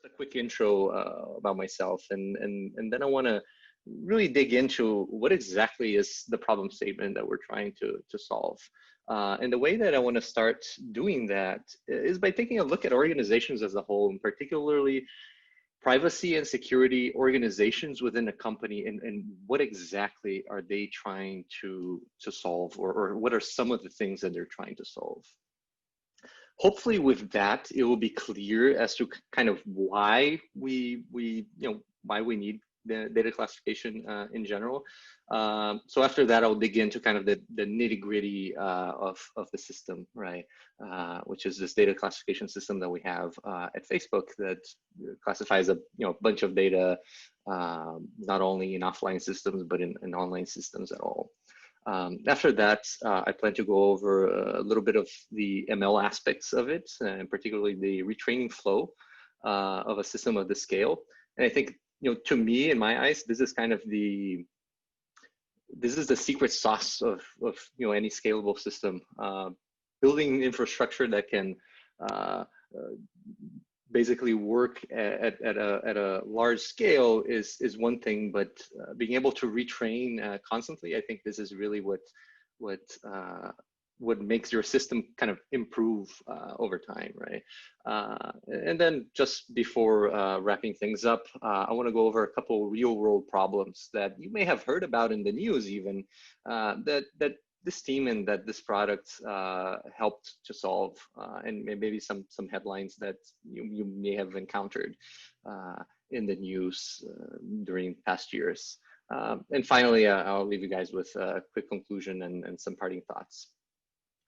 a quick intro about myself, and then I want to really dig into what exactly is the problem statement that we're trying to solve. And the way that I want to start doing that is by taking a look at organizations as a whole, and particularly privacy and security organizations within a company, and what exactly are they trying to solve, or what are some of the things that they're trying to solve. Hopefully with that, it will be clear as to kind of why we why we need the data classification in general. So after that, I'll dig into kind of the nitty gritty of the system, right? Which is this data classification system that we have at Facebook that classifies a bunch of data, not only in offline systems, but in online systems at all. After that, I plan to go over a little bit of the ML aspects of it, and particularly the retraining flow of a system of this scale. And I think, to me, in my eyes, this is kind of the secret sauce of any scalable system. Building infrastructure that can basically work at a large scale is one thing, but being able to retrain constantly, I think this is really what makes your system kind of improve over time, right? And then just before wrapping things up, I want to go over a couple real world problems that you may have heard about in the news even, that this team and that this product helped to solve, and maybe some headlines that you may have encountered in the news during past years. And finally, I'll leave you guys with a quick conclusion and some parting thoughts.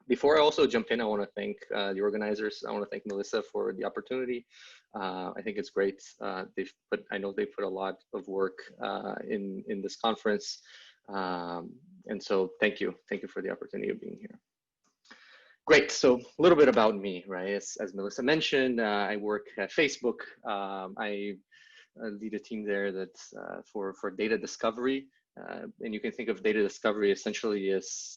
Before I also jump in, I want to thank the organizers. I want to thank Melissa for the opportunity. I think it's great. I know they've put a lot of work in this conference. And so thank you for the opportunity of being here. Great, so a little bit about me, right? As Melissa mentioned, I work at Facebook. I lead a team there that's for data discovery. And you can think of data discovery essentially as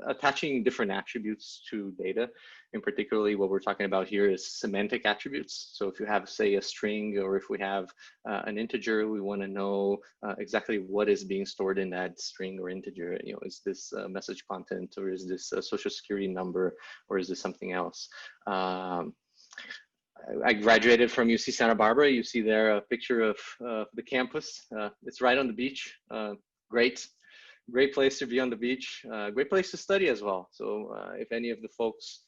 attaching different attributes to data. And particularly what we're talking about here is semantic attributes. So if you have, say, a string, or if we have an integer, we want to know exactly what is being stored in that string or integer. Is this message content, or is this a social security number, or is this something else? I graduated from UC Santa Barbara. You see there a picture of the campus. It's right on the beach. Great place to be on the beach. Great place to study as well. So if any of the folks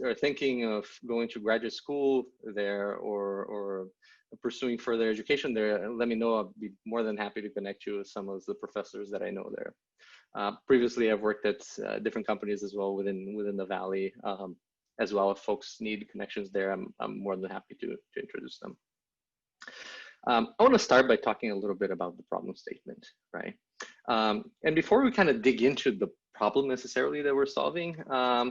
are thinking of going to graduate school there, or pursuing further education there, let me know. I'll be more than happy to connect you with some of the professors that I know there. Previously, I've worked at different companies as well within the Valley. As well, if folks need connections there, I'm more than happy to introduce them. I want to start by talking a little bit about the problem statement, right? And before we kind of dig into the problem necessarily that we're solving, I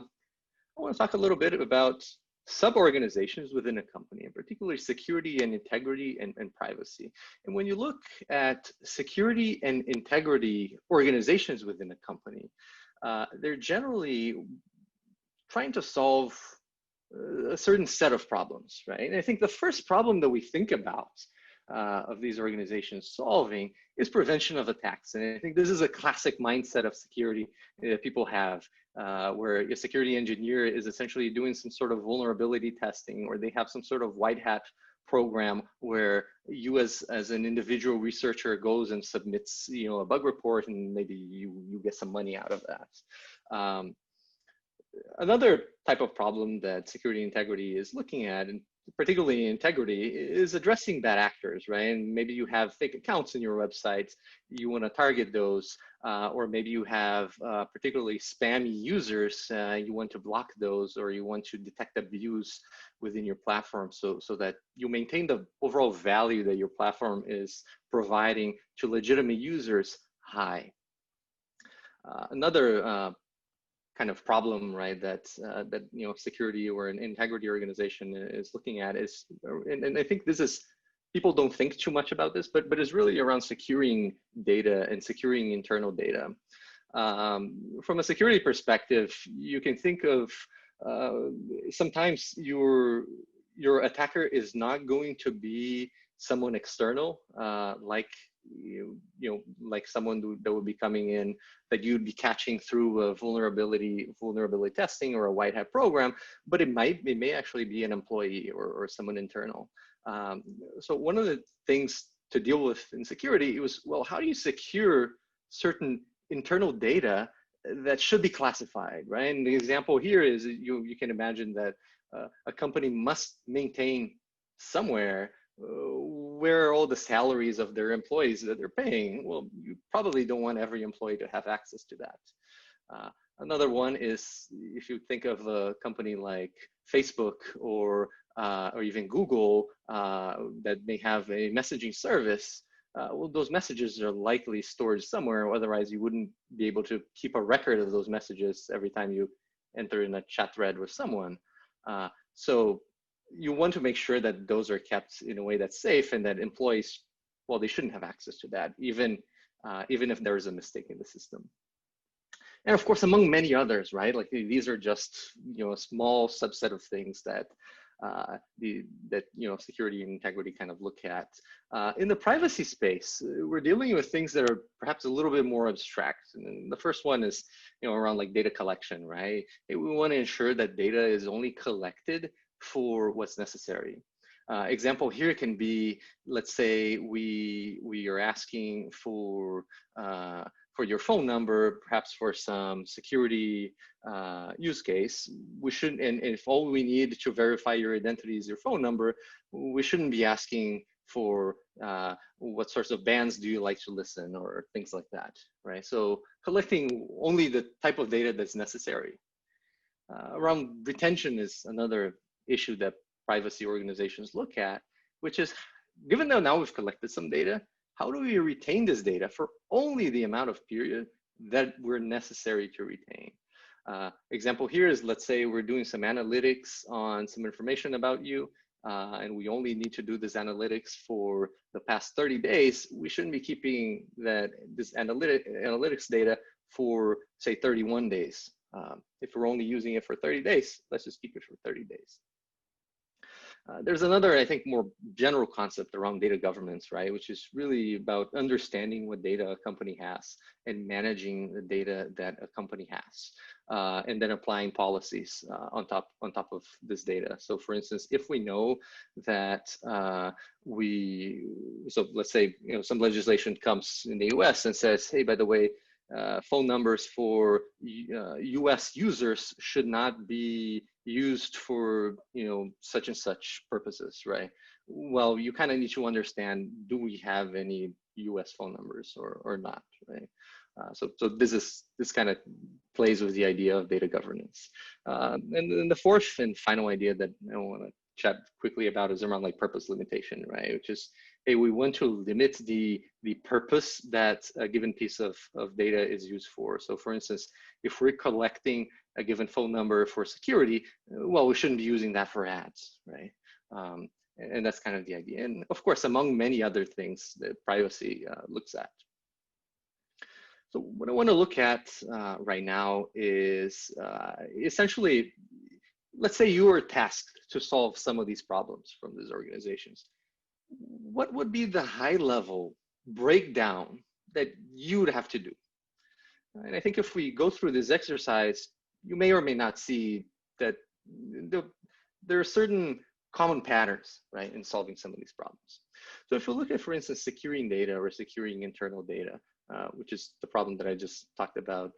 want to talk a little bit about sub-organizations within a company, and particularly security and integrity and privacy. And when you look at security and integrity organizations within a company, they're generally trying to solve a certain set of problems, right? And I think the first problem that we think about of these organizations solving is prevention of attacks. And I think this is a classic mindset of security that people have, where a security engineer is essentially doing some sort of vulnerability testing, or they have some sort of white hat program where you as an individual researcher goes and submits a bug report, and maybe you get some money out of that. Another type of problem that security integrity is looking at, and particularly integrity, is addressing bad actors, right? And maybe you have fake accounts in your website, you want to target those, or maybe you have particularly spammy users, you want to block those, or you want to detect abuse within your platform, so that you maintain the overall value that your platform is providing to legitimate users high. Another kind of problem, right, that security or an integrity organization is looking at is, and I think this is, people don't think too much about this, but it's really around securing data and securing internal data. From a security perspective, you can think of sometimes your attacker is not going to be someone external, like like someone that would be coming in that you'd be catching through a vulnerability testing or a white hat program, but it may actually be an employee or someone internal. So one of the things to deal with in security, it was, well, how do you secure certain internal data that should be classified, right? And the example here is you can imagine that a company must maintain somewhere where are all the salaries of their employees that they're paying. Well, you probably don't want every employee to have access to that. Another one is if you think of a company like Facebook or even Google that may have a messaging service. Well, those messages are likely stored somewhere. Otherwise, you wouldn't be able to keep a record of those messages every time you enter in a chat thread with someone. So you want to make sure that those are kept in a way that's safe and that employees, well, they shouldn't have access to that, even if there is a mistake in the system. And of course, among many others, right? Like these are just a small subset of things that security and integrity kind of look at. In the privacy space, we're dealing with things that are perhaps a little bit more abstract. And the first one is around like data collection, right? We want to ensure that data is only collected for what's necessary. Example here can be, let's say we are asking for your phone number, perhaps for some security use case. We shouldn't, and if all we need to verify your identity is your phone number, we shouldn't be asking for what sorts of bands do you like to listen or things like that, right? So collecting only the type of data that's necessary. Around retention is another issue that privacy organizations look at, which is, given that now we've collected some data, how do we retain this data for only the amount of period that we're necessary to retain? Example here is, let's say we're doing some analytics on some information about you, and we only need to do this analytics for the past 30 days. We shouldn't be keeping this analytics data for, say, 31 days. If we're only using it for 30 days, let's just keep it for 30 days. There's another, I think, more general concept around data governance, right? Which is really about understanding what data a company has and managing the data that a company has, and then applying policies on top of this data. So, for instance, if we know that so let's say some legislation comes in the U.S. and says, hey, by the way, phone numbers for U.S. users should not be used for such and such purposes, right? Well, you kind of need to understand, do we have any U.S. phone numbers or not, right? So this kind of plays with the idea of data governance. And then the fourth and final idea that I want to chat quickly about is around like purpose limitation, right? Which is, hey, we want to limit the purpose that a given piece of data is used for. So for instance, if we're collecting a given phone number for security, well, we shouldn't be using that for ads, right? And that's kind of the idea. And of course, among many other things that privacy looks at. So what I want to look at right now is essentially, let's say you were tasked to solve some of these problems from these organizations. What would be the high level breakdown that you would have to do? And I think if we go through this exercise, you may or may not see that there are certain common patterns, right, in solving some of these problems. So if you look at, for instance, securing data or securing internal data, which is the problem that I just talked about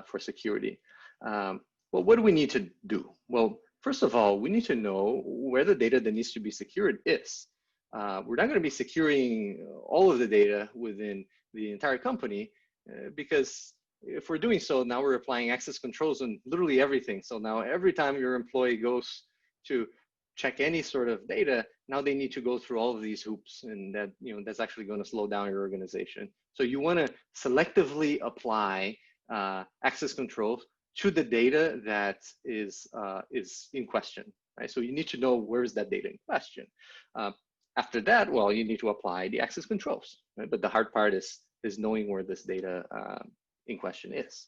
for security, well, what do we need to do? Well, first of all, we need to know where the data that needs to be secured is. We're not going to be securing all of the data within the entire company because if we're doing so, now we're applying access controls on literally everything. So now every time your employee goes to check any sort of data, now they need to go through all of these hoops, and that that's actually going to slow down your organization. So you want to selectively apply access controls to the data that is in question, right? So you need to know where is that data in question. After that, well, you need to apply the access controls, right? But the hard part is knowing where this data in question is.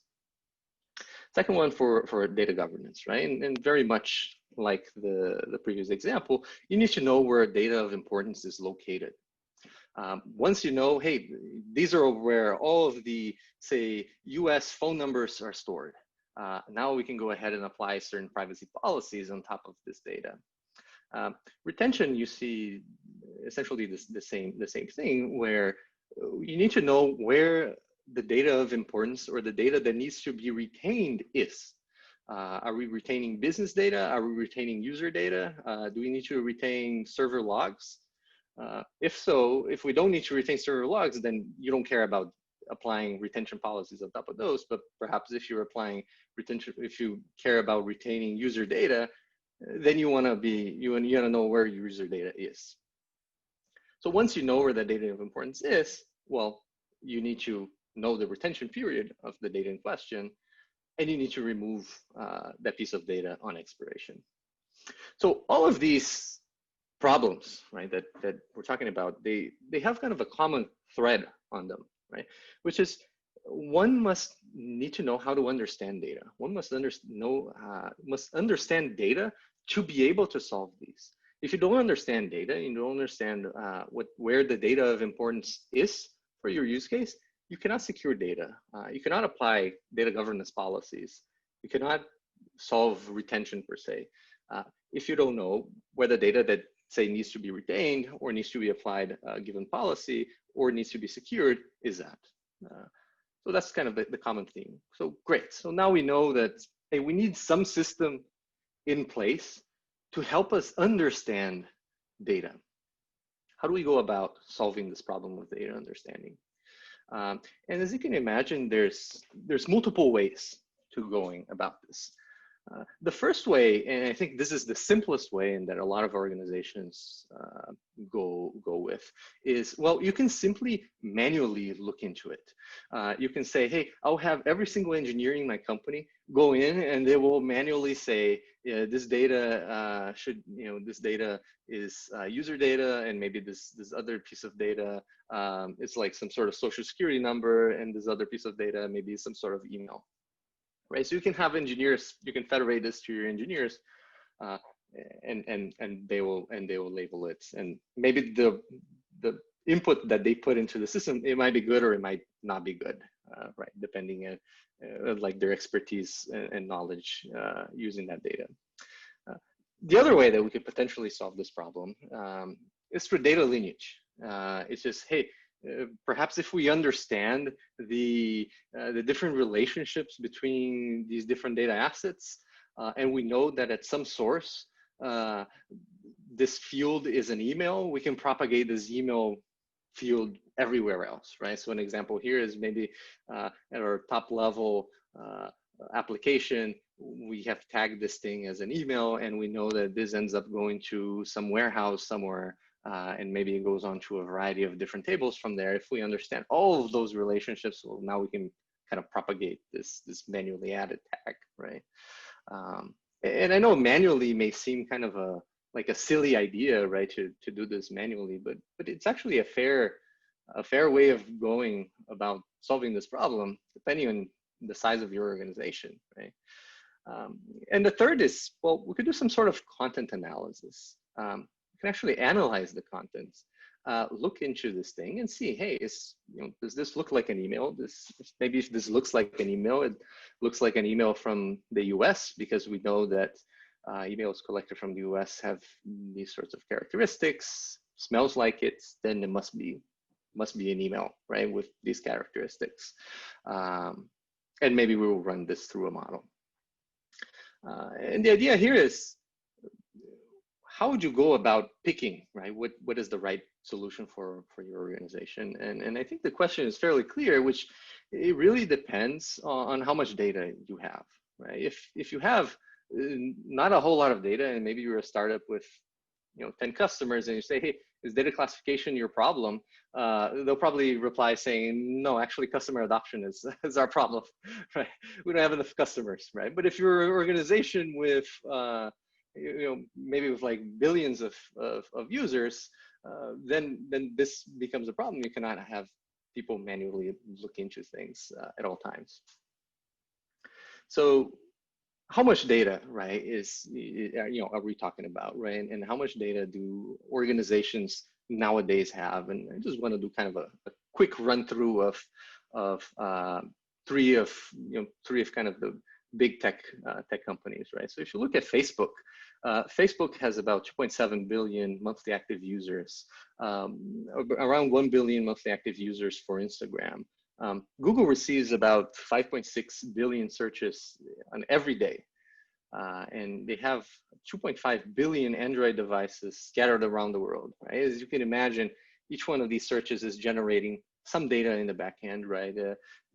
Second one for data governance, right? And very much like the previous example, you need to know where data of importance is located. Once you know, hey, these are where all of the, say, US phone numbers are stored. Now we can go ahead and apply certain privacy policies on top of this data. Retention, you see essentially the same thing, where you need to know where the data of importance or the data that needs to be retained is. Are we retaining business data? Are we retaining user data? Do we need to retain server logs? If so, if we don't need to retain server logs, then you don't care about applying retention policies on top of those. But perhaps if you're applying retention, if you care about retaining user data, then you want to know where your user data is. So once you know where the data of importance is, well, you need to know the retention period of the data in question, and you need to remove that piece of data on expiration. So all of these problems, right, that we're talking about, they have kind of a common thread on them, right? Which is one must need to know how to understand data. One must understand data to be able to solve these. If you don't understand data, you don't understand where the data of importance is for your use case, you cannot secure data. You cannot apply data governance policies. You cannot solve retention per se. If you don't know where the data that, say, needs to be retained or needs to be applied a given policy or needs to be secured is at. So that's kind of the common theme. So great. So now we know that, hey, we need some system in place to help us understand data. How do we go about solving this problem of data understanding? And as you can imagine, there's multiple ways to going about this. The first way, and I think this is the simplest way and that a lot of organizations go with, is, well, you can simply manually look into it. You can say, hey, I'll have every single engineer in my company go in and they will manually say, yeah, this data this data is user data, and maybe this other piece of data, it's like some sort of social security number, and this other piece of data, maybe some sort of email. Right, so you can have engineers. You can federate this to your engineers, and they will label it. And maybe the input that they put into the system, it might be good or it might not be good, right? Depending on like their expertise and knowledge using that data. The other way that we could potentially solve this problem is through data lineage. It's just, hey, perhaps if we understand the different relationships between these different data assets, and we know that at some source, this field is an email, we can propagate this email field everywhere else, right? So an example here is maybe at our top level application, we have tagged this thing as an email, and we know that this ends up going to some warehouse somewhere. And maybe it goes on to a variety of different tables from there. If we understand all of those relationships, well, now we can kind of propagate this manually added tag, right? And I know manually may seem kind of like a silly idea, right, to do this manually, but it's actually a fair way of going about solving this problem, depending on the size of your organization, right? And the third is, well, we could do some sort of content analysis. Can actually analyze the contents, look into this thing and see, hey, does this look like an email? Maybe if this looks like an email, it looks like an email from the US, because we know that emails collected from the US have these sorts of characteristics, smells like it, then it must be an email, right, with these characteristics. And maybe we will run this through a model. And the idea here is, how would you go about picking, right? What is the right solution for your organization? And I think the question is fairly clear, which it really depends on how much data you have, right? If you have not a whole lot of data, and maybe you're a startup with 10 customers, and you say, hey, is data classification your problem? They'll probably reply saying, no, actually customer adoption is our problem, right? We don't have enough customers, right? But if you're an organization with maybe with like billions of users, then this becomes a problem. You cannot have people manually look into things at all times. So how much data, right, are we talking about, right? And how much data do organizations nowadays have? And I just want to do kind of a quick run through of three of kind of the big tech companies, right? So if you look at Facebook, Facebook has about 2.7 billion monthly active users, around 1 billion monthly active users for Instagram. Google receives about 5.6 billion searches on every day. And they have 2.5 billion Android devices scattered around the world, right? As you can imagine, each one of these searches is generating some data in the back end, right?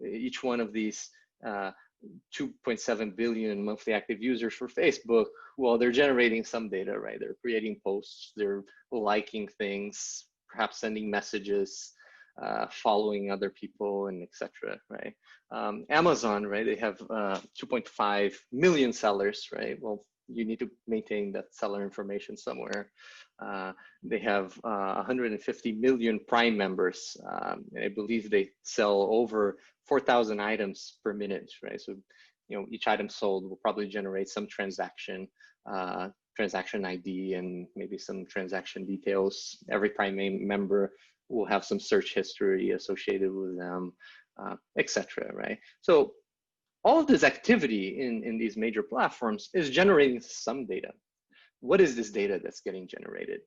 Each one of these 2.7 billion monthly active users for Facebook, well, they're generating some data, right? They're creating posts, they're liking things, perhaps sending messages, following other people, and etc. Right? Amazon, right? They have 2.5 million sellers, right? Well, you need to maintain that seller information somewhere. They have 150 million Prime members, and I believe they sell over 4,000 items per minute, right? So, each item sold will probably generate some transaction ID and maybe some transaction details. Every Prime member will have some search history associated with them, etc. Right? So all of this activity in these major platforms is generating some data. What is this data that's getting generated?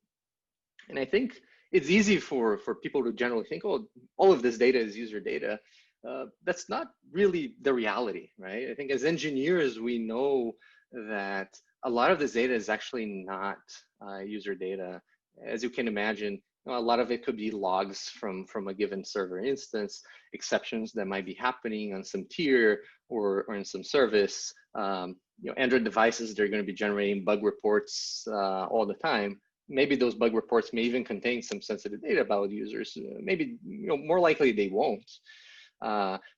And I think it's easy for people to generally think, oh, all of this data is user data. That's not really the reality, right? I think as engineers, we know that a lot of this data is actually not user data. As you can imagine, a lot of it could be logs from a given server instance, exceptions that might be happening on some tier or in some service. Android devices, they're going to be generating bug reports all the time. Maybe those bug reports may even contain some sensitive data about users. Maybe more likely they won't.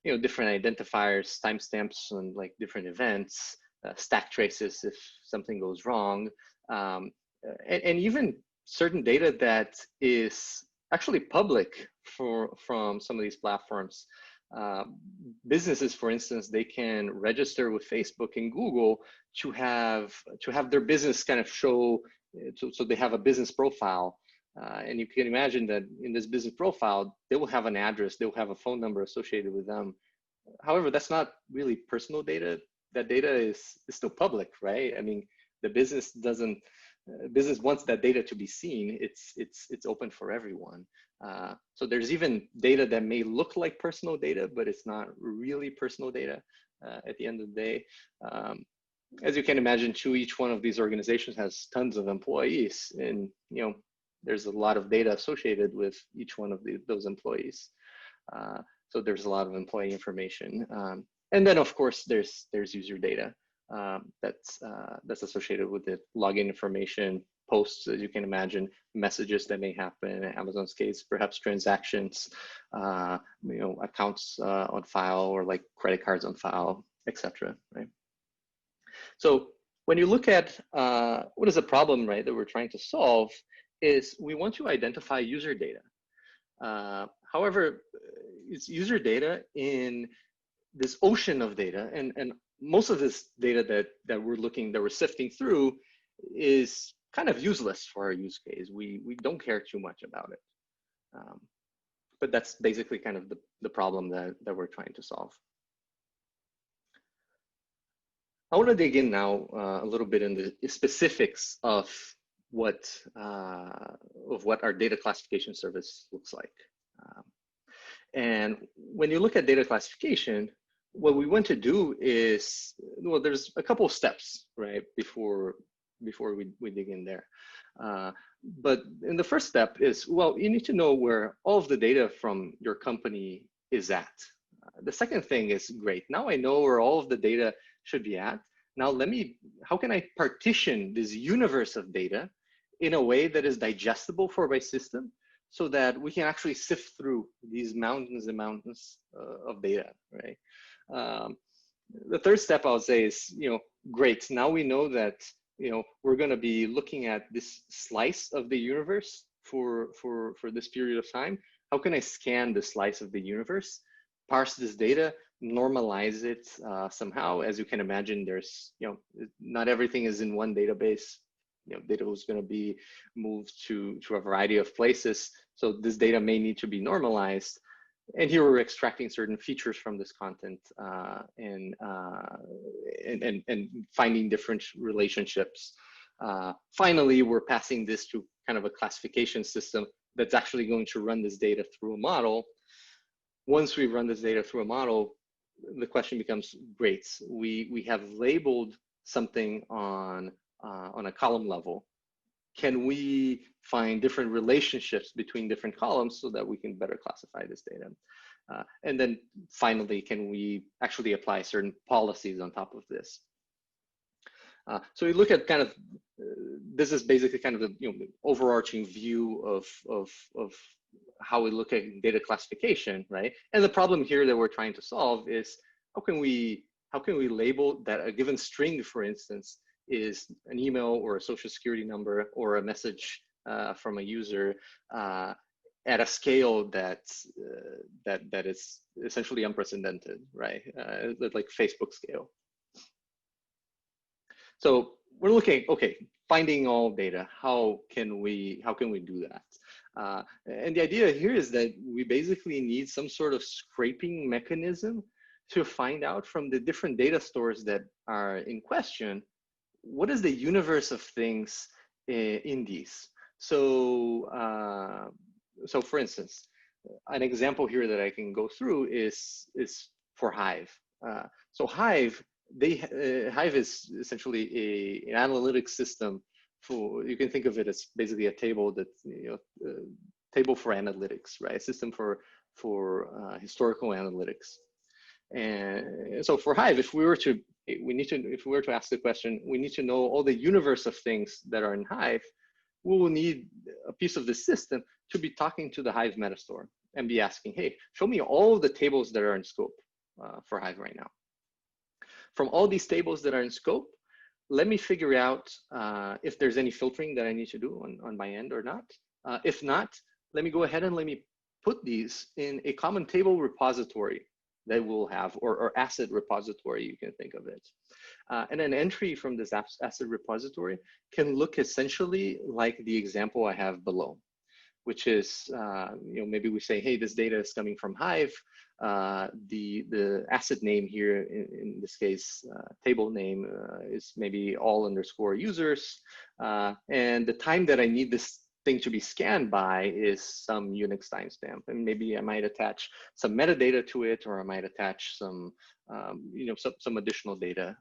Different identifiers, timestamps on like different events, stack traces if something goes wrong, and even certain data that is actually public from some of these platforms. Businesses, for instance, they can register with Facebook and Google to have their business kind of show, so they have a business profile. And you can imagine that in this business profile, they will have an address, they will have a phone number associated with them. However, that's not really personal data. That data is still public, right? I mean, the business doesn't. Business wants that data to be seen. It's open for everyone. So there's even data that may look like personal data, but it's not really personal data at the end of the day. As you can imagine, too, each one of these organizations has tons of employees, and there's a lot of data associated with each one of those employees. So there's a lot of employee information, and then of course there's user data. That's associated with the login information, posts, as you can imagine, messages that may happen. In Amazon's case, perhaps transactions, accounts on file, or like credit cards on file, etc. Right? So when you look at what is the problem, right, that we're trying to solve, is we want to identify user data. However, it's user data in this ocean of data, and most of this data that we're sifting through is kind of useless for our use case. We don't care too much about it. But that's basically kind of the problem that we're trying to solve. I want to dig in now a little bit in the specifics of what our data classification service looks like. And when you look at data classification, what we want to do is, well, there's a couple of steps, right, before we dig in there. But in the first step is, well, you need to know where all of the data from your company is at. The second thing is, great, now I know where all of the data should be at. Now how can I partition this universe of data in a way that is digestible for my system, so that we can actually sift through these mountains and mountains of data, right? The third step I would say is, great, now we know that, we're going to be looking at this slice of the universe for this period of time. How can I scan the slice of the universe, parse this data, normalize it somehow. As you can imagine, there's, not everything is in one database. Data is going to be moved to a variety of places. So this data may need to be normalized. And here we're extracting certain features from this content and finding different relationships. Finally, we're passing this to kind of a classification system that's actually going to run this data through a model. Once we run this data through a model, the question becomes, great, we have labeled something on a column level. Can we find different relationships between different columns so that we can better classify this data? And then finally, can we actually apply certain policies on top of this? So we look at kind of, this is basically kind of the overarching view of how we look at data classification, right? And the problem here that we're trying to solve is how can we label that a given string, for instance, is an email or a social security number or a message from a user at a scale that is essentially unprecedented, right? Like Facebook scale. So we're looking, okay, finding all data. How can we do that? And the idea here is that we basically need some sort of scraping mechanism to find out from the different data stores that are in question, what is the universe of things in these? So, so for instance, an example here that I can go through is for Hive. So Hive, Hive is essentially an analytics system for, you can think of it as basically a table that, table for analytics, right? A system for historical analytics. And so for Hive, if we were to ask the question, we need to know all the universe of things that are in Hive, we will need a piece of the system to be talking to the Hive metastore and be asking, hey, show me all the tables that are in scope for Hive right now. From all these tables that are in scope, let me figure out if there's any filtering that I need to do on my end or not. If not, let me go ahead and let me put these in a common table repository that we'll have, or asset repository, you can think of it. And an entry from this asset repository can look essentially like the example I have below, which is, maybe we say, hey, this data is coming from Hive. The asset name here, in this case, table name is maybe all underscore users. And the time that I need this thing to be scanned by is some Unix timestamp. And maybe I might attach some metadata to it, or I might attach some, some additional data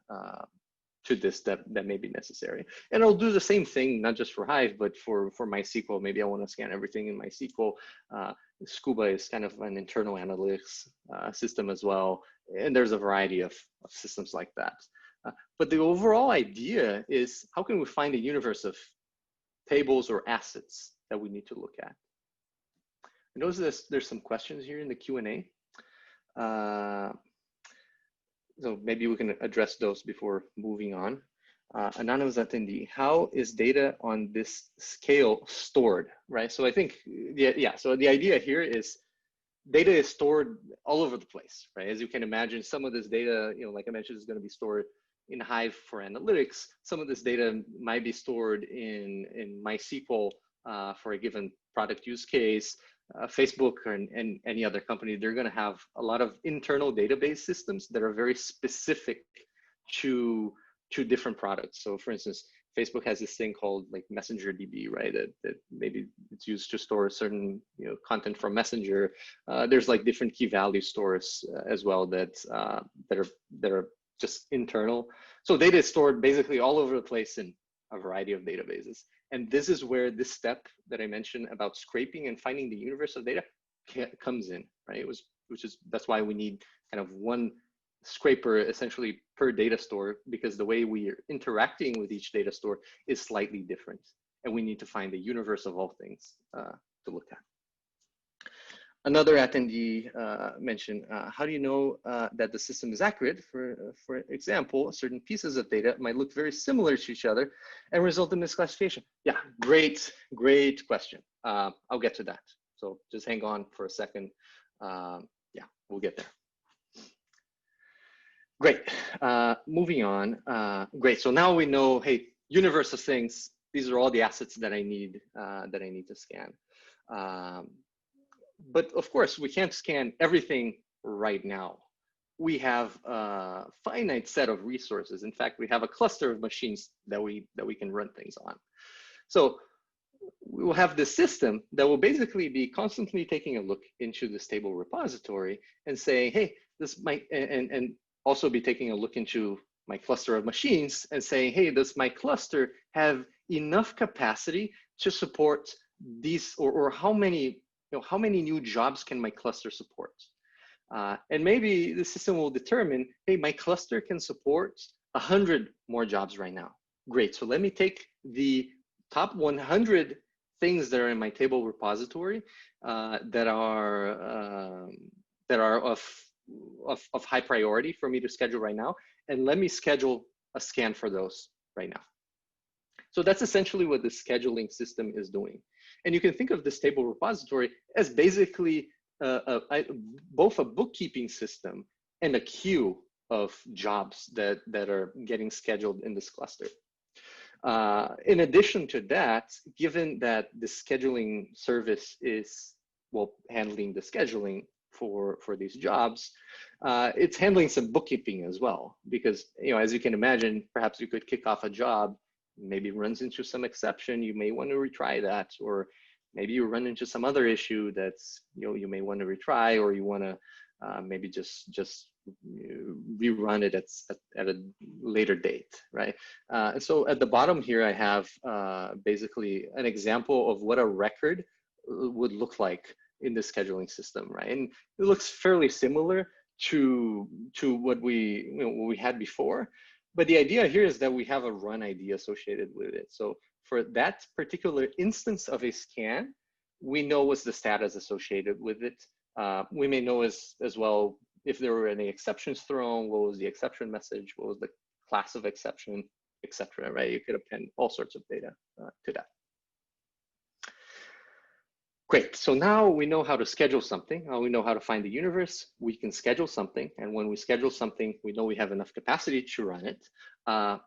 to this that may be necessary. And I'll do the same thing, not just for Hive, but for MySQL. Maybe I want to scan everything in MySQL. Scuba is kind of an internal analytics system as well. And there's a variety of systems like that. But the overall idea is, how can we find a universe of tables or assets that we need to look at? I notice there's some questions here in the Q&A. So maybe we can address those before moving on. Anonymous attendee, how is data on this scale stored, right? So I think, so the idea here is data is stored all over the place, right? As you can imagine, some of this data, like I mentioned, is going to be stored in Hive for analytics. Some of this data might be stored in MySQL for a given product use case. Facebook and any other company, they're going to have a lot of internal database systems that are very specific to different products. So for instance, Facebook has this thing called like Messenger DB, right? That maybe it's used to store certain content from Messenger. There's like different key value stores as well that are just internal. So data is stored basically all over the place in a variety of databases. And this is where this step that I mentioned about scraping and finding the universe of data comes in, right? That's why we need kind of one scraper essentially per data store, because the way we are interacting with each data store is slightly different. And we need to find the universe of all things to look at. Another attendee mentioned, how do you know that the system is accurate? For example, certain pieces of data might look very similar to each other and result in misclassification. Yeah, great question. I'll get to that. So just hang on for a second. Yeah, we'll get there. Great. Moving on. Great. So now we know, hey, universe of things. These are all the assets that I need to scan. But of course, we can't scan everything right now. We have a finite set of resources. In fact, we have a cluster of machines that we can run things on. So we will have this system that will basically be constantly taking a look into this table repository and saying, hey, this might, and also be taking a look into my cluster of machines and saying, hey, does my cluster have enough capacity to support these, or how many, how many new jobs can my cluster support? And maybe the system will determine, hey, my cluster can support 100 more jobs right now. Great, so let me take the top 100 things that are in my table repository that are of high priority for me to schedule right now, and let me schedule a scan for those right now. So that's essentially what the scheduling system is doing. And you can think of this table repository as basically both a bookkeeping system and a queue of jobs that are getting scheduled in this cluster. In addition to that, given that the scheduling service is, well, handling the scheduling for these jobs, it's handling some bookkeeping as well, because, you know, as you can imagine, perhaps you could kick off a job, maybe runs into some exception, you may want to retry that, or maybe you run into some other issue that's, you know, you may want to retry, or you want to maybe just rerun it at a later date, right? And so at the bottom here, I have basically an example of what a record would look like in the scheduling system, right? And it looks fairly similar to what we had before, but the idea here is that we have a run ID associated with it. So for that particular instance of a scan, we know what's the status associated with it. We may know as well if there were any exceptions thrown, what was the exception message, what was the class of exception, etc. Right? You could append all sorts of data to that. Great, so now we know how to schedule something. We know how to find the universe. We can schedule something, and when we schedule something, we know we have enough capacity to run it. How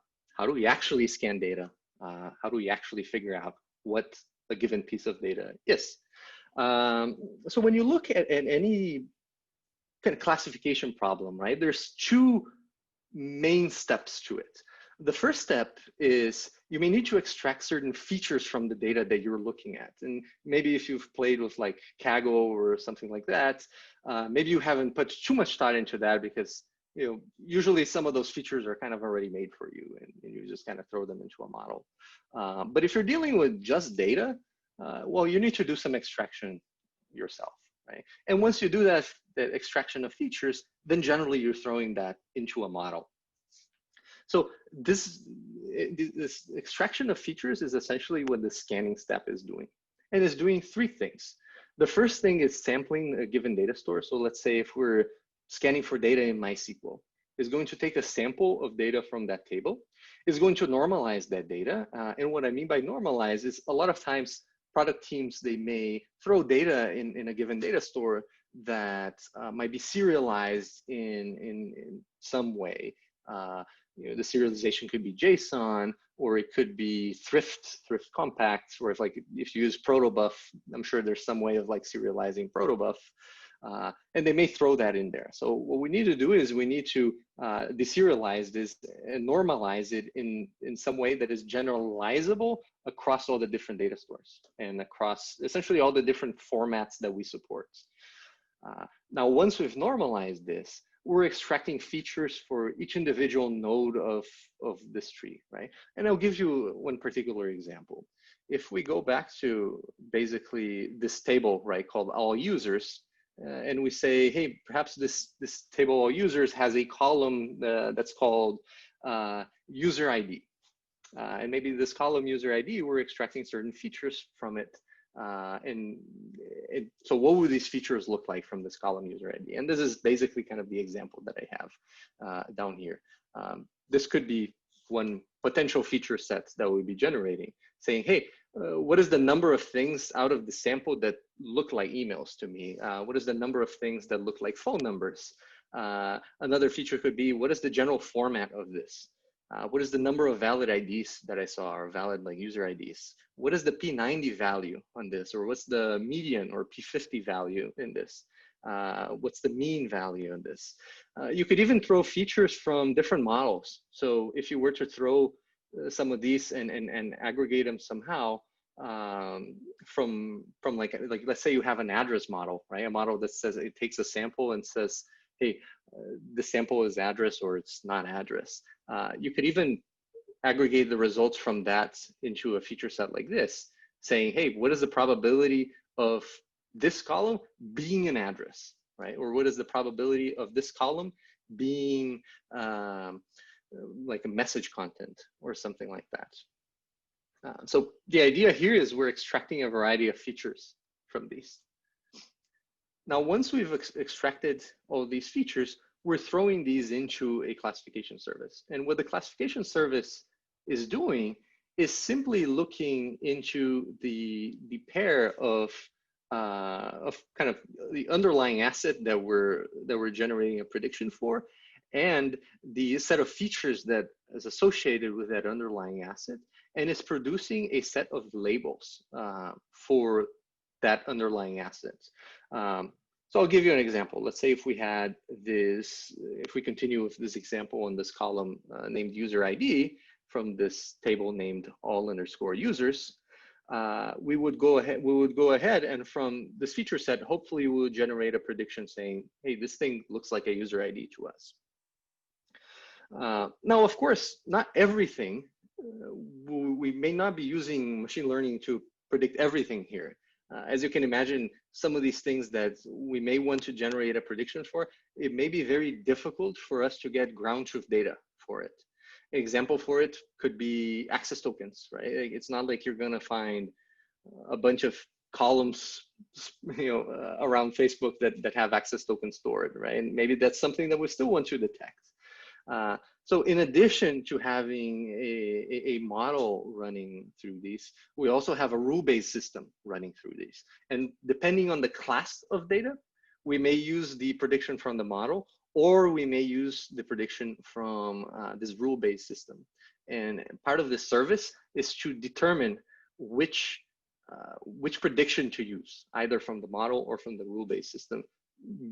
do we actually scan data? How do we actually figure out what a given piece of data is? So when you look at any kind of classification problem, right, there's two main steps to it. The first step is you may need to extract certain features from the data that you're looking at. And maybe if you've played with like Kaggle or something like that, maybe you haven't put too much thought into that because, you know, usually some of those features are kind of already made for you and you just kind of throw them into a model. But if you're dealing with just data, well, you need to do some extraction yourself, right? And once you do that extraction of features, then generally you're throwing that into a model. So this extraction of features is essentially what the scanning step is doing. And it's doing three things. The first thing is sampling a given data store. So let's say if we're scanning for data in MySQL, it's going to take a sample of data from that table. It's going to normalize that data. And what I mean by normalize is a lot of times product teams, they may throw data in a given data store that might be serialized in some way. You know, the serialization could be JSON, or it could be thrift compacts, or if you use protobuf, I'm sure there's some way of like serializing protobuf, and they may throw that in there. So what we need to do is we need to deserialize this and normalize it in some way that is generalizable across all the different data stores and across essentially all the different formats that we support. Now, once we've normalized this, we're extracting features for each individual node of this tree, right? And I'll give you one particular example. If we go back to basically this table, right, called all users, and we say, hey, perhaps this table all users has a column that's called user ID. And maybe this column user ID, we're extracting certain features from it. So what would these features look like from this column user ID? And this is basically kind of the example that I have down here. This could be one potential feature set that we'll be generating, saying, hey, what is the number of things out of the sample that look like emails to me? What is the number of things that look like phone numbers? Another feature could be, what is the general format of this? What is the number of valid IDs that I saw, or valid like user IDs? What is the P90 value on this? Or what's the median or P50 value in this? What's the mean value in this? You could even throw features from different models. So if you were to throw some of these and aggregate them somehow, from like let's say you have an address model, right? A model that says, it takes a sample and says, hey, the sample is address or it's not address. You could even aggregate the results from that into a feature set like this, saying, hey, what is the probability of this column being an address, right? Or what is the probability of this column being like a message content or something like that. So the idea here is we're extracting a variety of features from these. Now, once we've extracted all these features, we're throwing these into a classification service. And what the classification service is doing is simply looking into the pair of kind of the underlying asset that we're generating a prediction for, and the set of features that is associated with that underlying asset, and it's producing a set of labels for that underlying asset. So I'll give you an example. Let's say if we had this, if we continue with this example in this column named user ID from this table named all_users, we would go ahead and from this feature set, hopefully we would generate a prediction saying, hey, this thing looks like a user ID to us. Now, of course, not everything, we may not be using machine learning to predict everything here. As you can imagine, some of these things that we may want to generate a prediction for, it may be very difficult for us to get ground truth data for it. An example for it could be access tokens, right? It's not like you're gonna find a bunch of columns, around Facebook that have access tokens stored, right? And maybe that's something that we still want to detect. So in addition to having a model running through these, we also have a rule-based system running through these. And depending on the class of data, we may use the prediction from the model, or we may use the prediction from this rule-based system. And part of this service is to determine which prediction to use, either from the model or from the rule-based system,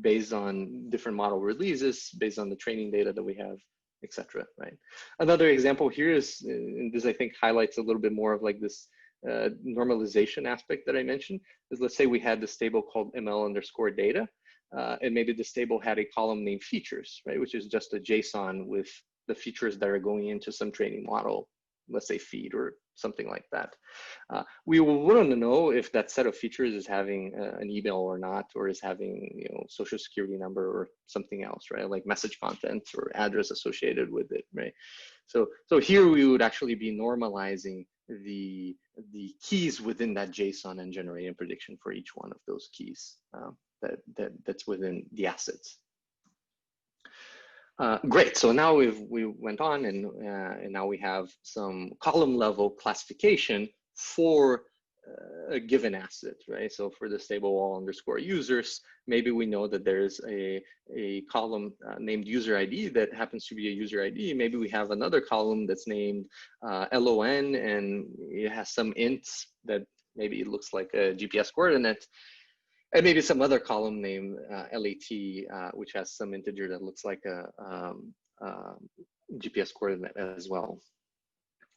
based on different model releases, based on the training data that we have, etc. Right. Another example here is, and this I think highlights a little bit more of like this normalization aspect that I mentioned, is let's say we had this table called ML_data, and maybe this table had a column named features, right, which is just a JSON with the features that are going into some training model, let's say feed or something like that. We will want to know if that set of features is having an email or not, or is having social security number or something else, right? Like message content or address associated with it, right? So here we would actually be normalizing the keys within that JSON and generating a prediction for each one of those keys that's within the assets. Great, so now we went on and now we have some column level classification for a given asset, right? So for this table all_users, maybe we know that there's a column named user ID that happens to be a user ID. Maybe we have another column that's named LON and it has some ints that maybe it looks like a GPS coordinate. And maybe some other column named LAT, which has some integer that looks like a GPS coordinate as well.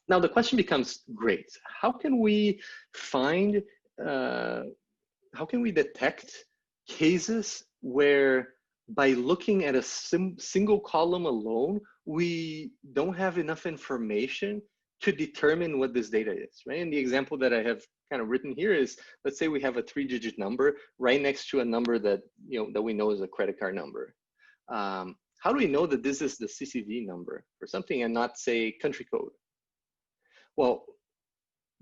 Now the question becomes, great, how can we find, how can we detect cases where by looking at a single column alone, we don't have enough information to determine what this data is, right? And the example that I have kind of written here is, let's say we have a 3-digit number right next to a number that that we know is a credit card number. How do we know that this is the CCV number or something and not say country code? Well,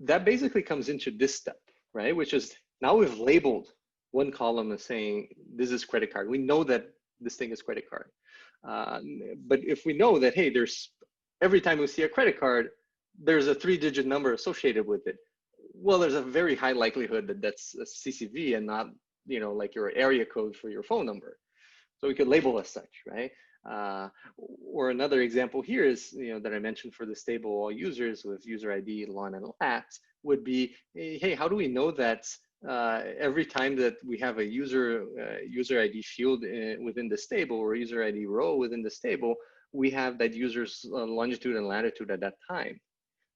that basically comes into this step, right? Which is now we've labeled one column as saying this is credit card. We know that this thing is credit card. But if we know that, hey, there's every time we see a credit card, there's a 3-digit number associated with it. Well, there's a very high likelihood that that's a CCV and not, like your area code for your phone number. So we could label as such, right? Or another example here is, that I mentioned for the stable all users with user ID, LON, and LAT would be, hey, how do we know that every time that we have a user ID field within the stable or user ID row within the stable, we have that user's longitude and latitude at that time,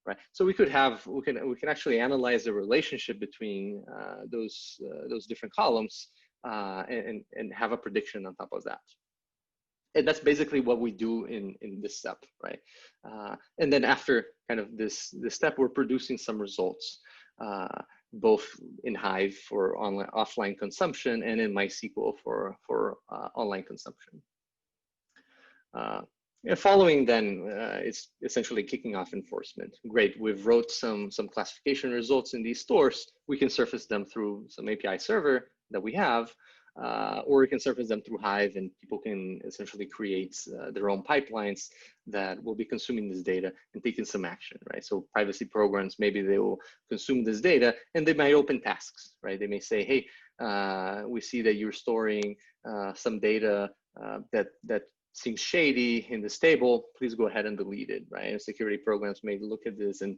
right? So we can actually analyze the relationship between those different columns and have a prediction on top of that. And that's basically what we do in this step, right? And then after kind of this step, we're producing some results, both in Hive for offline consumption and in MySQL for online consumption. Following then, it's essentially kicking off enforcement. Great, we've wrote some classification results in these stores. We can surface them through some API server that we have, or we can surface them through Hive, and people can essentially create their own pipelines that will be consuming this data and taking some action, right? So privacy programs, maybe they will consume this data and they might open tasks, right? They may say, hey, we see that you're storing some data that seems shady in this table, please go ahead and delete it, right? And security programs may look at this and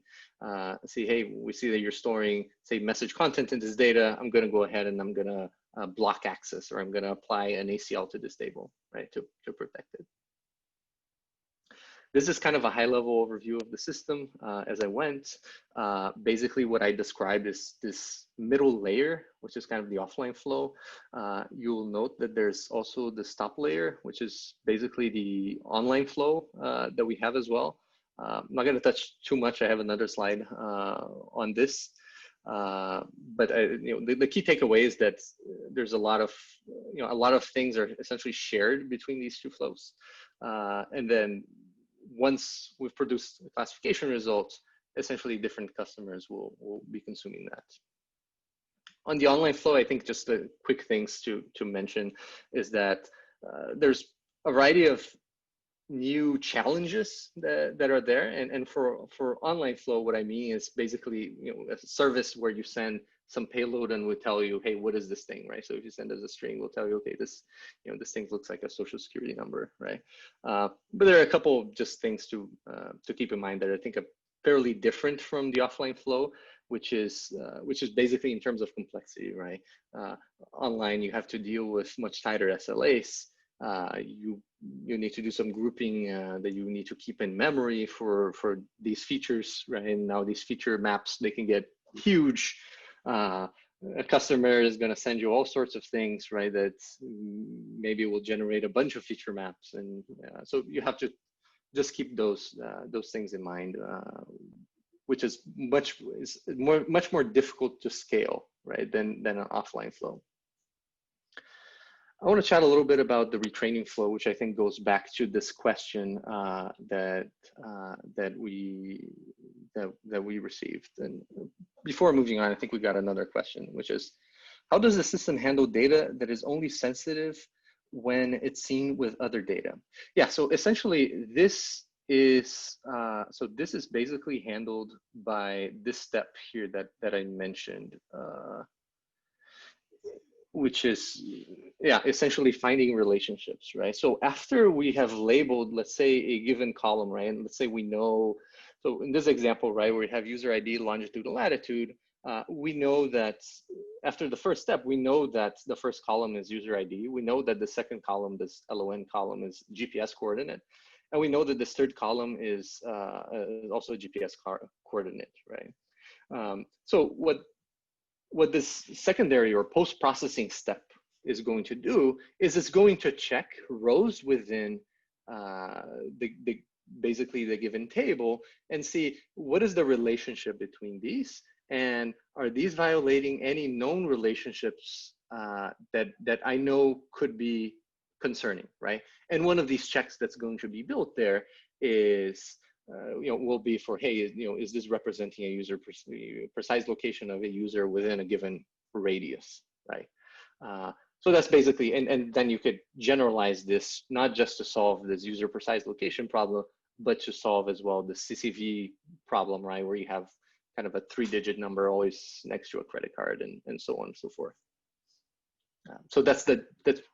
see, hey, we see that you're storing, say, message content in this data. I'm going to go ahead and I'm going to block access, or I'm going to apply an ACL to this table, right, to protect it. This is kind of a high-level overview of the system as I went. Basically, what I described is this middle layer, which is kind of the offline flow. You'll note that there's also the stop layer, which is basically the online flow that we have as well. I'm not going to touch too much. I have another slide on this. But the key takeaway is that there's a lot of things are essentially shared between these two flows, and then once we've produced classification results, essentially different customers will be consuming that. On the online flow, I think just the quick things to mention is that there's a variety of new challenges that are there, and for online flow, what I mean is basically a service where you send some payload and we tell you, hey, what is this thing, right? So if you send us a string, we'll tell you, okay, this thing looks like a social security number, right? But there are a couple of just things to keep in mind that I think are fairly different from the offline flow, which is basically in terms of complexity, right? Online, you have to deal with much tighter SLAs. You need to do some grouping that you need to keep in memory for these features, right? And now these feature maps, they can get huge. A customer is going to send you all sorts of things, right? That maybe will generate a bunch of feature maps, and so you have to just keep those things in mind, which is much more difficult to scale, right, than an offline flow. I want to chat a little bit about the retraining flow, which I think goes back to this question that we received. And before moving on, I think we got another question, which is, how does the system handle data that is only sensitive when it's seen with other data? Yeah, so essentially this is basically handled by this step here that I mentioned. Which is, essentially finding relationships, right? So after we have labeled, let's say, a given column, right? And let's say we know, so in this example, right, where we have user ID, longitude, and latitude, we know that after the first step, we know that the first column is user ID. We know that the second column, this LON column, is GPS coordinate. And we know that this third column is also a GPS coordinate, right? So what this secondary or post-processing step is going to do is it's going to check rows within basically the given table and see what is the relationship between these, and are these violating any known relationships that I know could be concerning, right? And one of these checks that's going to be built there is will be for, hey, is this representing a user precise location of a user within a given radius, right? So that's basically, and then you could generalize this not just to solve this user precise location problem, but to solve as well the CCV problem, right? Where you have kind of a 3-digit number always next to a credit card and so on and so forth. So that's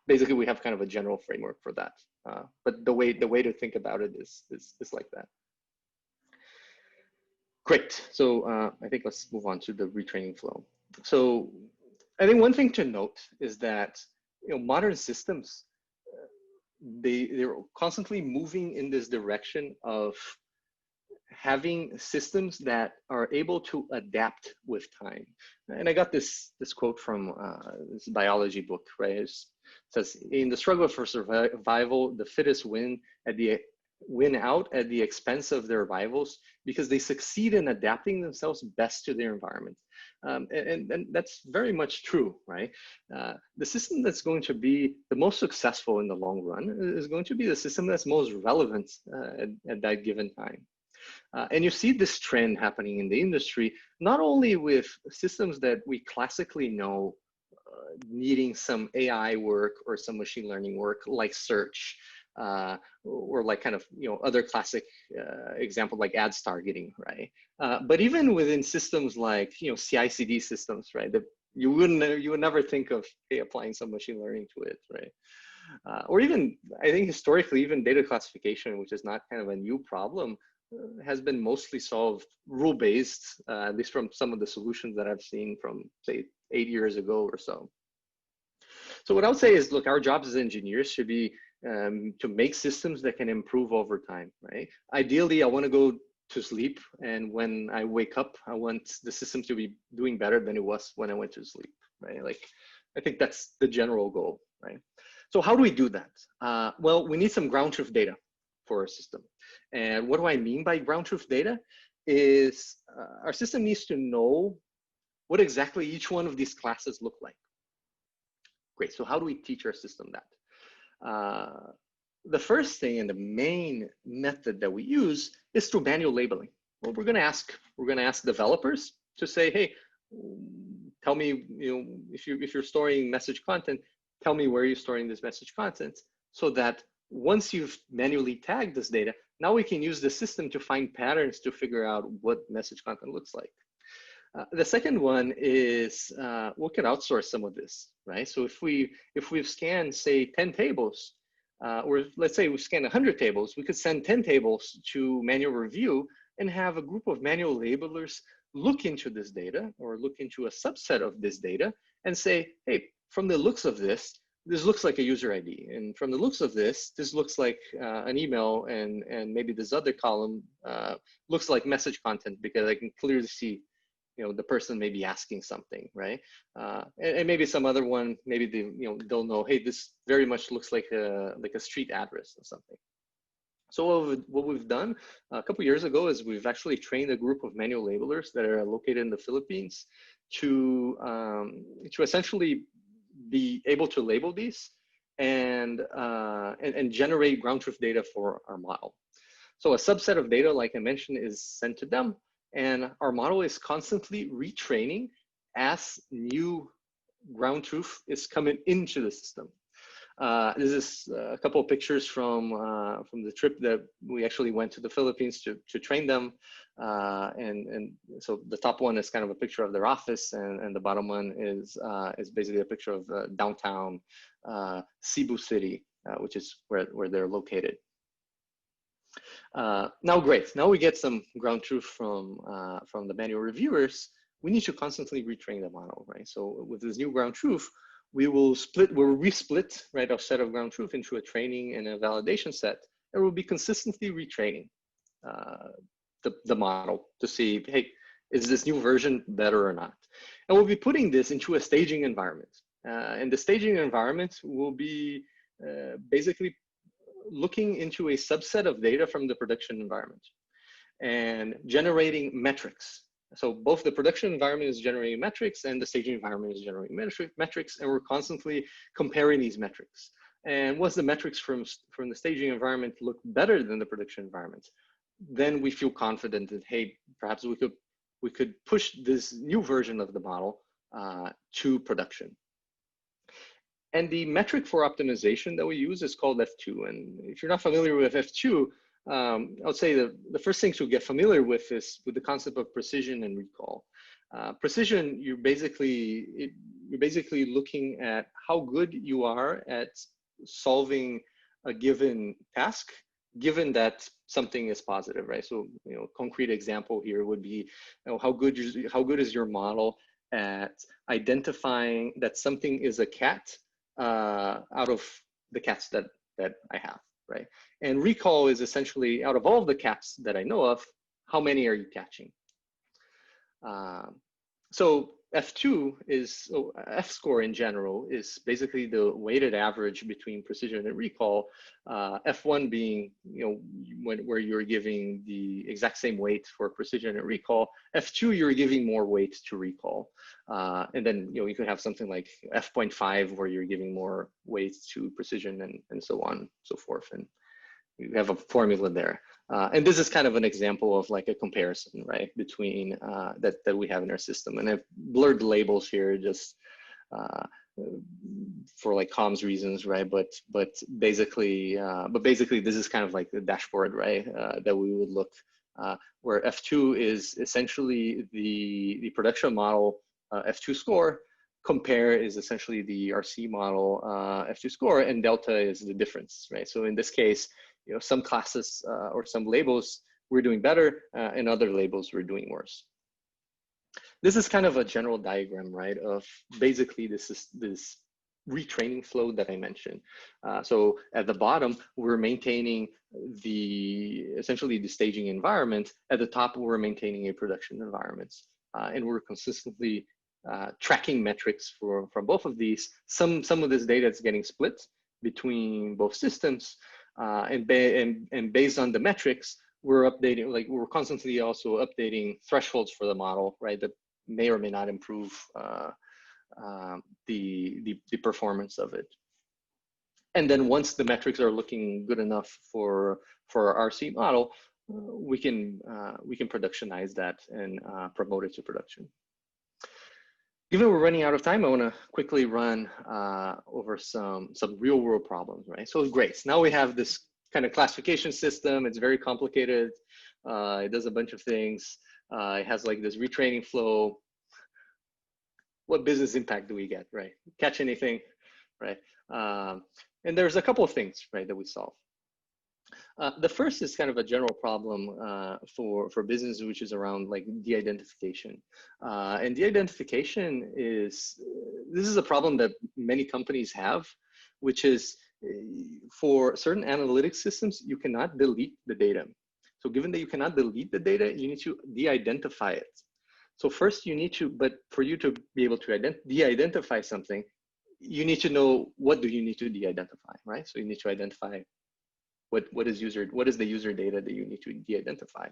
basically, we have kind of a general framework for that. But the way to think about it is like that. Great. So I think let's move on to the retraining flow. So I think one thing to note is that modern systems, they're constantly moving in this direction of having systems that are able to adapt with time. And I got this quote from this biology book, right? It says, in the struggle for survival, the fittest win out at the expense of their rivals because they succeed in adapting themselves best to their environment. And that's very much true, right? The system that's going to be the most successful in the long run is going to be the system that's most relevant at that given time. And you see this trend happening in the industry, not only with systems that we classically know needing some AI work or some machine learning work, like search, or like kind of other classic example like ads targeting, right? But even within systems like CI/CD systems, right? That you would never think of applying some machine learning to it, right? Or even, I think historically, even data classification, which is not kind of a new problem, has been mostly solved rule-based, at least from some of the solutions that I've seen from, say, 8 years ago or so. So what I would say is, look, our jobs as engineers should be to make systems that can improve over time, right? Ideally, I want to go to sleep, and when I wake up, I want the system to be doing better than it was when I went to sleep, right? Like, I think that's the general goal, right? So how do we do that? Well, we need some ground truth data for our system. And what do I mean by ground truth data is our system needs to know what exactly each one of these classes look like. Great, so how do we teach our system that? The first thing and the main method that we use is through manual labeling. Well, we're gonna ask developers to say, hey, tell me, if you're storing message content, tell me where you're storing this message content, so that once you've manually tagged this data, now we can use the system to find patterns to figure out what message content looks like. The second one is we can outsource some of this, right? So if we've scanned, say, 10 tables, or let's say we scan 100 tables, we could send 10 tables to manual review and have a group of manual labelers look into this data or look into a subset of this data and say, hey, from the looks of this looks like a user ID. And from the looks of this looks like an email, and maybe this other column looks like message content, because I can clearly see, the person may be asking something, right? And maybe some other one, maybe they'll know, hey, this very much looks like a street address or something. So what we've done a couple years ago is we've actually trained a group of manual labelers that are located in the Philippines to essentially be able to label these and generate ground truth data for our model. So a subset of data, like I mentioned, is sent to them, and our model is constantly retraining as new ground truth is coming into the system. This is a couple of pictures from the trip that we actually went to the Philippines to train them. And so the top one is kind of a picture of their office, and the bottom one is basically a picture of downtown Cebu City, which is where they're located. Now, great. Now we get some ground truth from the manual reviewers. We need to constantly retrain the model, right? So with this new ground truth, we'll resplit, right, our set of ground truth into a training and a validation set, and we'll be consistently retraining the model to see, hey, is this new version better or not? And we'll be putting this into a staging environment. And the staging environment will be basically looking into a subset of data from the production environment and generating metrics. So both the production environment is generating metrics and the staging environment is generating metrics, and we're constantly comparing these metrics. And once the metrics from the staging environment look better than the production environment, then we feel confident that, hey, perhaps we could push this new version of the model to production. And the metric for optimization that we use is called F2. And if you're not familiar with F2, I would say the first thing to get familiar with is with the concept of precision and recall. Precision, you're basically looking at how good you are at solving a given task, given that something is positive, right? So, concrete example here would be, how good is your model at identifying that something is a cat out of the cats that I have, right? And recall is essentially, out of all the cats that I know of, how many are you catching? So F2 is, F-score in general is basically the weighted average between precision and recall. F1 being, where you're giving the exact same weight for precision and recall. F2, you're giving more weight to recall. And then, you can have something like F.5 where you're giving more weight to precision and so on and so forth. And you have a formula there. And this is kind of an example of like a comparison, right, between that we have in our system. And I've blurred the labels here just for like comms reasons, right? But basically, this is kind of like the dashboard, right? That we would look where F2 is essentially the production model F2 score. Compare is essentially the RC model F2 score, and delta is the difference, right? So in this case, some classes or some labels we're doing better, and other labels we're doing worse. This is kind of a general diagram, right, of basically this retraining flow that I mentioned. So at the bottom, we're maintaining essentially the staging environment. At the top, we're maintaining a production environment, and we're consistently tracking metrics from both of these. Some of this data is getting split between both systems. And based on the metrics, we're updating, like we're constantly also updating thresholds for the model, right? That may or may not improve the performance of it. And then once the metrics are looking good enough for our RC model, we can productionize that and promote it to production. Given we're running out of time, I want to quickly run over some real world problems, right? So great. Now we have this kind of classification system. It's very complicated. It does a bunch of things. It has like this retraining flow. What business impact do we get, right? Catch anything, right? And there's a couple of things, right, that we solve. The first is kind of a general problem for business, which is around like de-identification. And de-identification this is a problem that many companies have, which is for certain analytic systems, you cannot delete the data. So given that you cannot delete the data, you need to de-identify it. So first you need to, but for you to be able to de-identify something, you need to know what do you need to de-identify, right? So you need to identify what is the user data that you need to de-identify.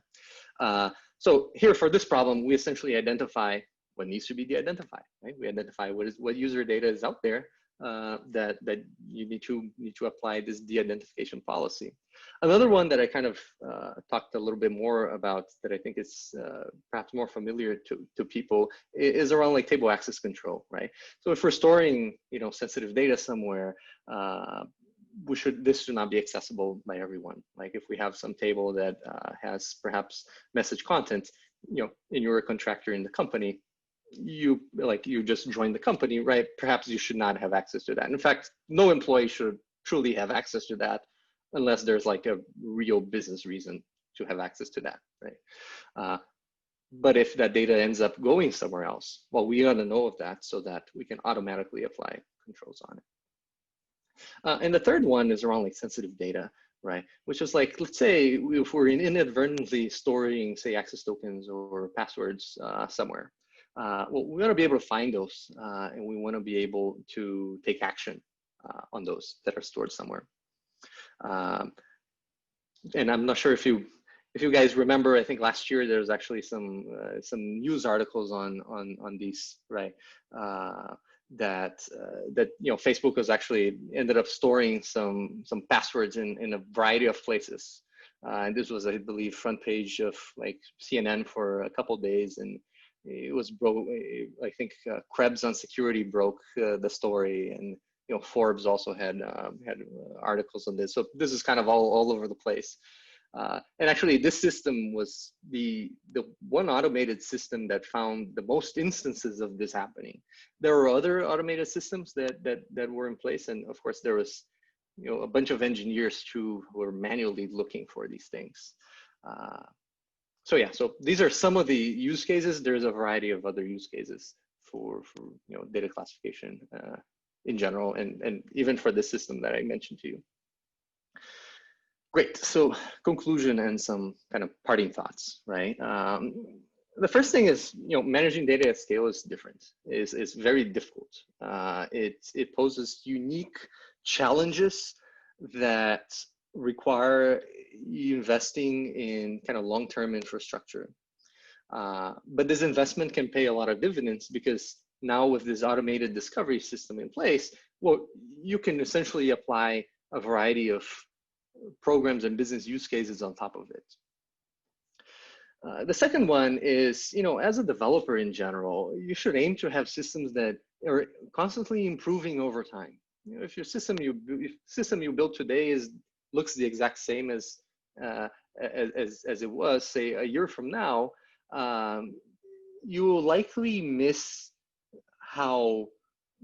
So here for this problem, we essentially identify what needs to be de-identified, right? We identify what user data is out there that you need to apply this de-identification policy. Another one that I kind of talked a little bit more about that I think is perhaps more familiar to people is around like table access control, right? So if we're storing sensitive data somewhere, this should not be accessible by everyone. Like if we have some table that has perhaps message content, and you're a contractor in the company, you just joined the company, right? Perhaps you should not have access to that. In fact, no employee should truly have access to that unless there's like a real business reason to have access to that, right? But if that data ends up going somewhere else, well, we ought to know of that so that we can automatically apply controls on it. And the third one is around like sensitive data, right? Which is like, let's say if we're inadvertently storing, say, access tokens or passwords somewhere. Well, we want to be able to find those, and we want to be able to take action on those that are stored somewhere. And I'm not sure if you guys remember, I think last year there was actually some news articles on these, right? That Facebook has actually ended up storing some passwords in a variety of places. And this was, I believe, front page of like CNN for a couple of days, and it was broke. I think Krebs on Security broke the story, and Forbes also had articles on this. So this is kind of all over the place. And actually, this system was the one automated system that found the most instances of this happening. There were other automated systems that were in place, and of course, there was a bunch of engineers who were manually looking for these things. So yeah, so these are some of the use cases. There's a variety of other use cases for data classification in general, and even for this system that I mentioned to you. Great. So conclusion and some kind of parting thoughts, right? The first thing is, managing data at scale is different. Is very difficult. It poses unique challenges that require investing in kind of long-term infrastructure. But this investment can pay a lot of dividends because now with this automated discovery system in place, well, you can essentially apply a variety of programs and business use cases on top of it. The second one is, as a developer in general, you should aim to have systems that are constantly improving over time. If your system you built today looks the exact same as it was, say, a year from now, you will likely miss how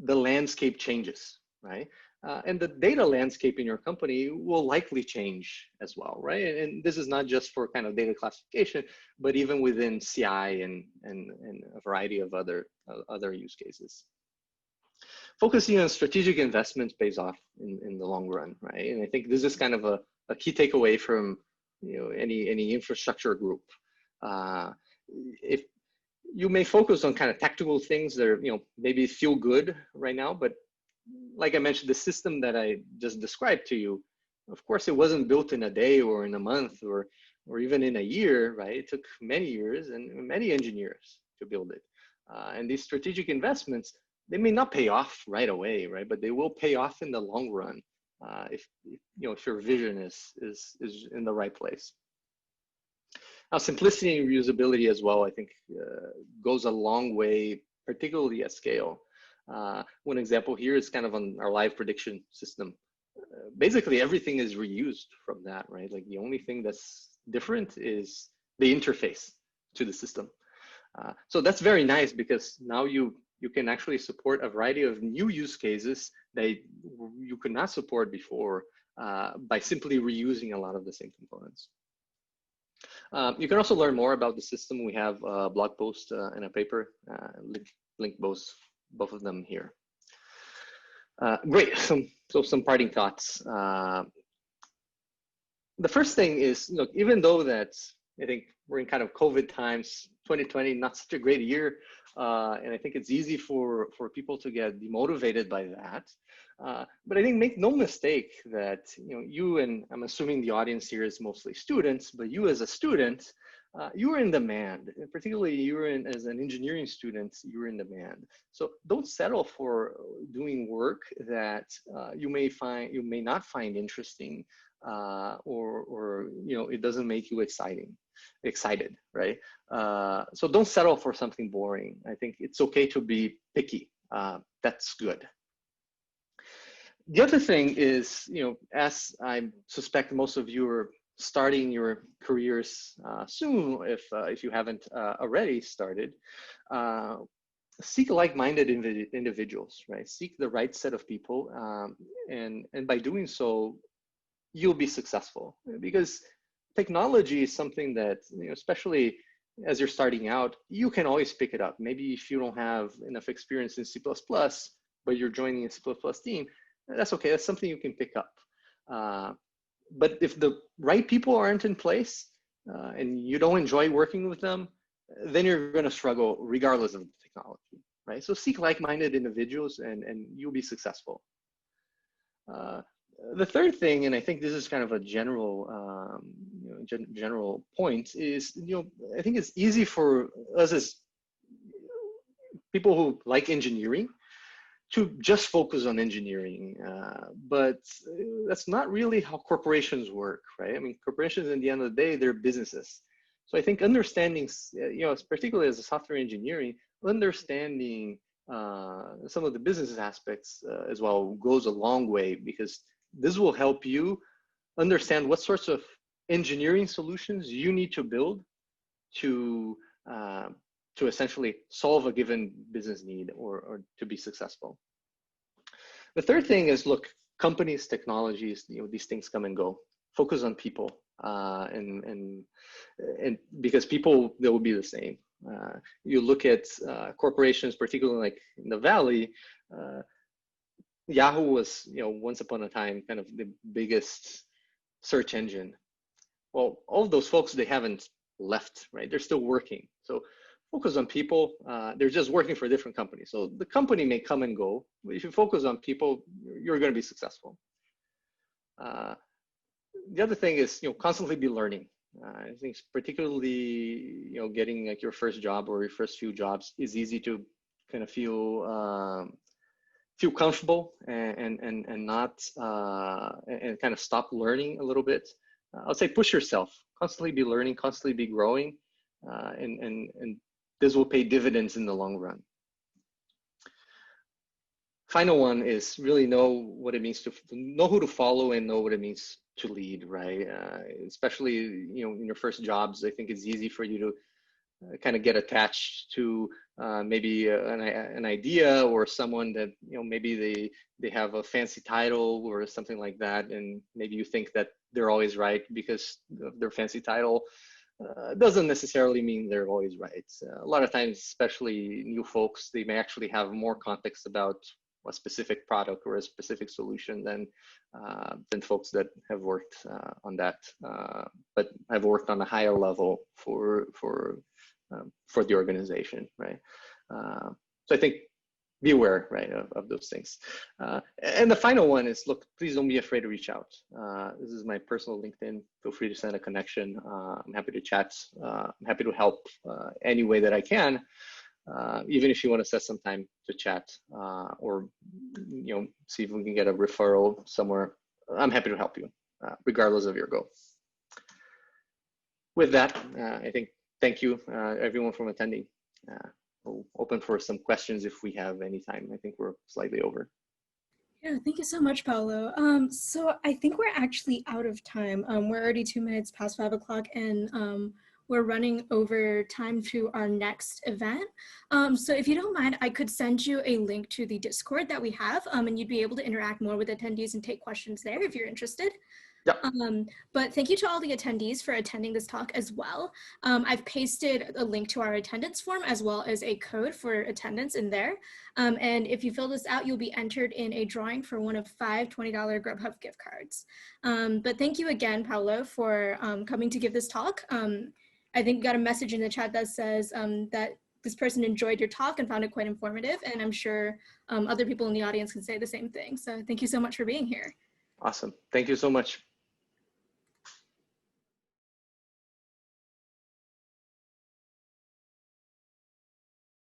the landscape changes, right? And the data landscape in your company will likely change as well, right? And this is not just for kind of data classification, but even within CI and a variety of other use cases. Focusing on strategic investments pays off in the long run, right? And I think this is kind of a key takeaway from any infrastructure group. If you may focus on kind of tactical things that are, maybe feel good right now, but like I mentioned, the system that I just described to you, of course, it wasn't built in a day or in a month or even in a year, right? It took many years and many engineers to build it. And these strategic investments, they may not pay off right away, right? But they will pay off in the long run if your vision is in the right place. Now, simplicity and reusability as well, I think, goes a long way, particularly at scale. One example here is kind of on our live prediction system. Basically, everything is reused from that, right? Like the only thing that's different is the interface to the system. So that's very nice because now you can actually support a variety of new use cases that you could not support before by simply reusing a lot of the same components. You can also learn more about the system. We have a blog post and a paper, link both of them here. Great, so some parting thoughts. The first thing is, look, even though that I think we're in kind of COVID times, 2020, not such a great year, and I think it's easy for people to get demotivated by that. But I think make no mistake that you, and I'm assuming the audience here is mostly students, but you as a student, you are in demand, and particularly as an engineering student, you're in demand. So don't settle for doing work that you may not find interesting, or it doesn't make you excited, right? So don't settle for something boring. I think it's okay to be picky. That's good. The other thing is, as I suspect most of you are starting your careers soon, if you haven't already started, seek like-minded individuals, right? Seek the right set of people, and by doing so, you'll be successful. Because technology is something that, especially as you're starting out, you can always pick it up. Maybe if you don't have enough experience in C++, but you're joining a C++ team, that's okay. That's something you can pick up. But if the right people aren't in place and you don't enjoy working with them, then you're going to struggle regardless of the technology, right? So seek like-minded individuals and you'll be successful. The third thing, and I think this is kind of a general general point, is I think it's easy for us as people who like engineering to just focus on engineering, but that's not really how corporations work, right? I mean, corporations, in the end of the day, they're businesses. So I think understanding, particularly as a software engineering, understanding some of the business aspects as well goes a long way, because this will help you understand what sorts of engineering solutions you need to build to essentially solve a given business need or to be successful. The third thing is, look, companies, technologies, these things come and go. Focus on people, and because people, they will be the same. You look at corporations, particularly like in the Valley. Yahoo was, once upon a time, kind of the biggest search engine. Well, all of those folks, they haven't left, right? They're still working. So focus on people. They're just working for different companies. So the company may come and go, but if you focus on people, you're going to be successful. The other thing is, constantly be learning. I think particularly, getting like your first job or your first few jobs is easy to kind of feel comfortable and not and kind of stop learning a little bit. I would say push yourself, constantly be learning, constantly be growing, and this will pay dividends in the long run. Final one is really know what it means to know who to follow and know what it means to lead, right? Especially, in your first jobs, I think it's easy for you to kind of get attached to maybe an idea or someone that, maybe they have a fancy title or something like that. And maybe you think that they're always right because of their fancy title. Doesn't necessarily mean they're always right. A lot of times, especially new folks, they may actually have more context about a specific product or a specific solution than folks that have worked on that, but have worked on a higher level for the organization, right? So I think be aware, right, of those things. And the final one is, look, please don't be afraid to reach out. This is my personal LinkedIn. Feel free to send a connection. I'm happy to chat. I'm happy to help any way that I can. Even if you want to set some time to chat or see if we can get a referral somewhere, I'm happy to help you, regardless of your goal. With that, I think thank you everyone for attending. We'll open for some questions if we have any time. I think we're slightly over. Yeah, thank you so much, Paulo. So I think we're actually out of time. We're already 2 minutes past 5 o'clock, and we're running over time to our next event. So if you don't mind, I could send you a link to the Discord that we have, and you'd be able to interact more with attendees and take questions there if you're interested. Yep. But thank you to all the attendees for attending this talk as well. I've pasted a link to our attendance form as well as a code for attendance in there. And if you fill this out, you'll be entered in a drawing for one of 5 $20 Grubhub gift cards. But thank you again, Paulo, for coming to give this talk. I think we got a message in the chat that says that this person enjoyed your talk and found it quite informative. And I'm sure other people in the audience can say the same thing. So thank you so much for being here. Awesome. Thank you so much.